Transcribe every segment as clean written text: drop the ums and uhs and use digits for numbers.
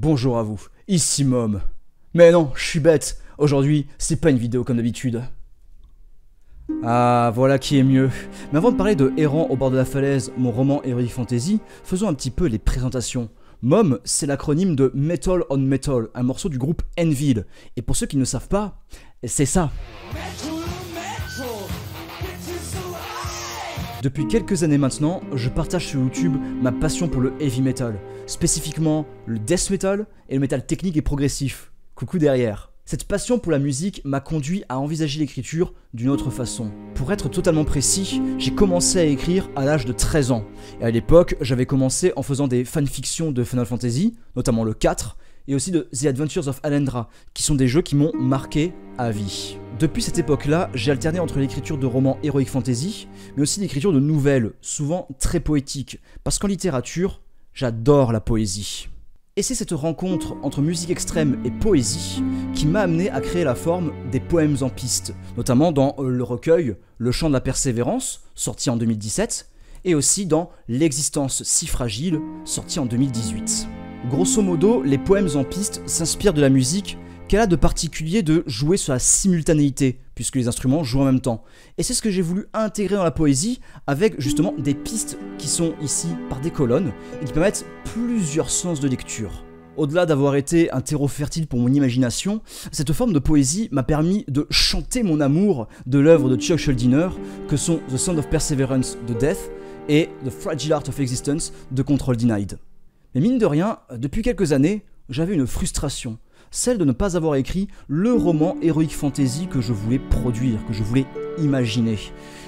Bonjour à vous, ici Mom. Mais non, je suis bête, aujourd'hui c'est pas une vidéo comme d'habitude. Ah, voilà qui est mieux. Mais avant de parler de Errant au bord de la falaise, mon roman Heroic Fantasy, faisons un petit peu les présentations. MOM, c'est l'acronyme de Metal on Metal, un morceau du groupe Anvil. Et pour ceux qui ne savent pas, c'est ça. Depuis quelques années maintenant, je partage sur YouTube ma passion pour le heavy metal, spécifiquement le death metal et le metal technique et progressif. Coucou derrière. Cette passion pour la musique m'a conduit à envisager l'écriture d'une autre façon. Pour être totalement précis, j'ai commencé à écrire à l'âge de 13 ans. Et à l'époque, j'avais commencé en faisant des fanfictions de Final Fantasy, notamment le 4, et aussi de The Adventures of Alendra, qui sont des jeux qui m'ont marqué à vie. Depuis cette époque-là, j'ai alterné entre l'écriture de romans Heroic Fantasy, mais aussi l'écriture de nouvelles, souvent très poétiques, parce qu'en littérature, j'adore la poésie. Et c'est cette rencontre entre musique extrême et poésie qui m'a amené à créer la forme des poèmes en piste, notamment dans le recueil Le chant de la persévérance, sorti en 2017, et aussi dans L'existence si fragile, sorti en 2018. Grosso modo, les poèmes en piste s'inspirent de la musique qu'elle a de particulier de jouer sur la simultanéité, puisque les instruments jouent en même temps. Et c'est ce que j'ai voulu intégrer dans la poésie, avec justement des pistes qui sont ici par des colonnes, et qui permettent plusieurs sens de lecture. Au-delà d'avoir été un terreau fertile pour mon imagination, cette forme de poésie m'a permis de chanter mon amour de l'œuvre de Chuck Schuldiner, que sont The Sound of Perseverance de Death et The Fragile Art of Existence de Control Denied. Mais mine de rien, depuis quelques années, j'avais une frustration, celle de ne pas avoir écrit le roman Heroic Fantasy que je voulais produire, que je voulais imaginer.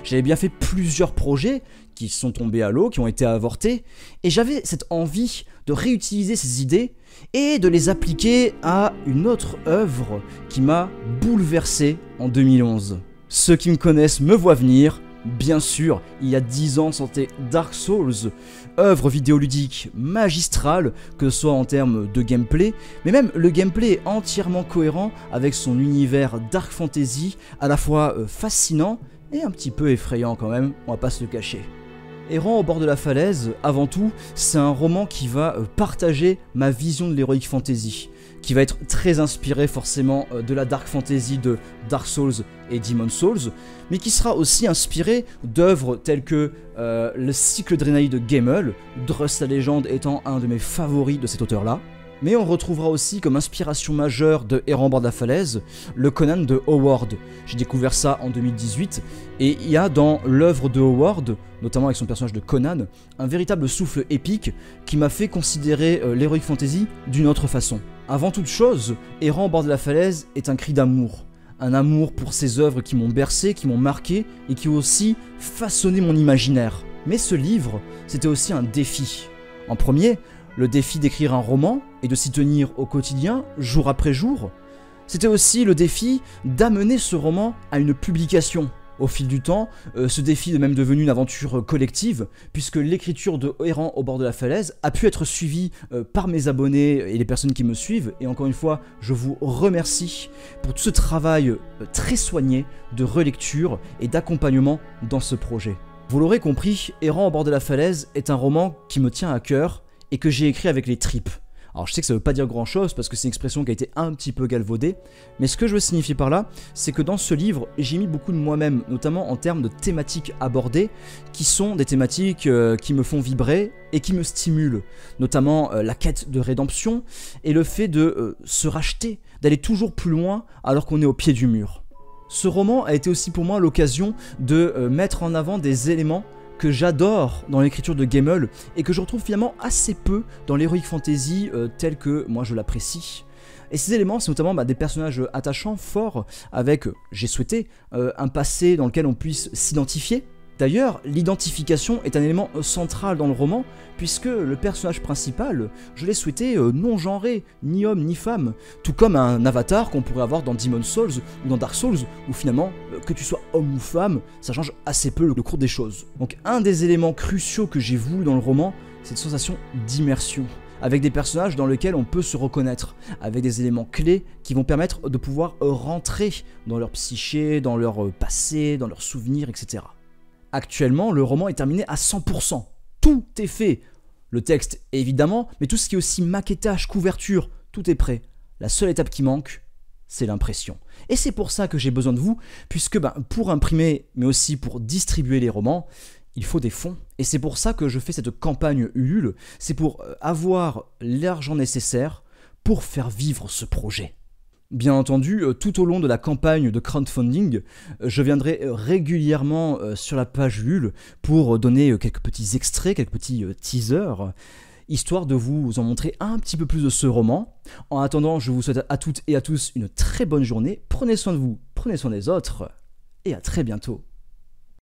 J'avais bien fait plusieurs projets qui sont tombés à l'eau, qui ont été avortés, et j'avais cette envie de réutiliser ces idées et de les appliquer à une autre œuvre qui m'a bouleversé en 2011. Ceux qui me connaissent me voient venir. Bien sûr, il y a 10 ans sortait Dark Souls, œuvre vidéoludique magistrale, que ce soit en termes de gameplay, mais même le gameplay est entièrement cohérent avec son univers dark fantasy, à la fois fascinant et un petit peu effrayant quand même, on va pas se le cacher. Errant au bord de la falaise, avant tout, c'est un roman qui va partager ma vision de l'heroic fantasy, qui va être très inspiré forcément de la dark fantasy de Dark Souls et Demon's Souls, mais qui sera aussi inspiré d'œuvres telles que le cycle Draenei de Gamel, Drust la légende étant un de mes favoris de cet auteur-là. Mais on retrouvera aussi comme inspiration majeure de Errant au bord de la falaise, le Conan de Howard. J'ai découvert ça en 2018, et il y a dans l'œuvre de Howard, notamment avec son personnage de Conan, un véritable souffle épique qui m'a fait considérer l'heroic fantasy d'une autre façon. Avant toute chose, Errant au bord de la falaise est un cri d'amour. Un amour pour ces œuvres qui m'ont bercé, qui m'ont marqué, et qui ont aussi façonné mon imaginaire. Mais ce livre, c'était aussi un défi. En premier, le défi d'écrire un roman et de s'y tenir au quotidien, jour après jour. C'était aussi le défi d'amener ce roman à une publication. Au fil du temps, ce défi est même devenu une aventure collective, puisque l'écriture de Errant au bord de la falaise a pu être suivie par mes abonnés et les personnes qui me suivent, et encore une fois, je vous remercie pour tout ce travail très soigné de relecture et d'accompagnement dans ce projet. Vous l'aurez compris, Errant au bord de la falaise est un roman qui me tient à cœur, et que j'ai écrit avec les tripes. Alors je sais que ça veut pas dire grand chose parce que c'est une expression qui a été un petit peu galvaudée, mais ce que je veux signifier par là, c'est que dans ce livre, j'ai mis beaucoup de moi-même, notamment en termes de thématiques abordées, qui sont des thématiques qui me font vibrer et qui me stimulent, notamment la quête de rédemption et le fait de se racheter, d'aller toujours plus loin alors qu'on est au pied du mur. Ce roman a été aussi pour moi l'occasion de mettre en avant des éléments que j'adore dans l'écriture de Gamel et que je retrouve finalement assez peu dans l'heroic fantasy tel que moi je l'apprécie. Et ces éléments, c'est notamment des personnages attachants, forts, avec, j'ai souhaité, un passé dans lequel on puisse s'identifier. D'ailleurs, l'identification est un élément central dans le roman, puisque le personnage principal, je l'ai souhaité non genré, ni homme ni femme, tout comme un avatar qu'on pourrait avoir dans Demon's Souls ou dans Dark Souls, où finalement, que tu sois homme ou femme, ça change assez peu le cours des choses. Donc un des éléments cruciaux que j'ai voulu dans le roman, c'est une sensation d'immersion, avec des personnages dans lesquels on peut se reconnaître, avec des éléments clés qui vont permettre de pouvoir rentrer dans leur psyché, dans leur passé, dans leurs souvenirs, etc. Actuellement, le roman est terminé à 100%. Tout est fait. Le texte, évidemment, mais tout ce qui est aussi maquettage, couverture, tout est prêt. La seule étape qui manque, c'est l'impression. Et c'est pour ça que j'ai besoin de vous, puisque pour imprimer, mais aussi pour distribuer les romans, il faut des fonds. Et c'est pour ça que je fais cette campagne Ulule, c'est pour avoir l'argent nécessaire pour faire vivre ce projet. Bien entendu, tout au long de la campagne de crowdfunding, je viendrai régulièrement sur la page Ulule pour donner quelques petits extraits, quelques petits teasers, histoire de vous en montrer un petit peu plus de ce roman. En attendant, je vous souhaite à toutes et à tous une très bonne journée. Prenez soin de vous, prenez soin des autres, et à très bientôt.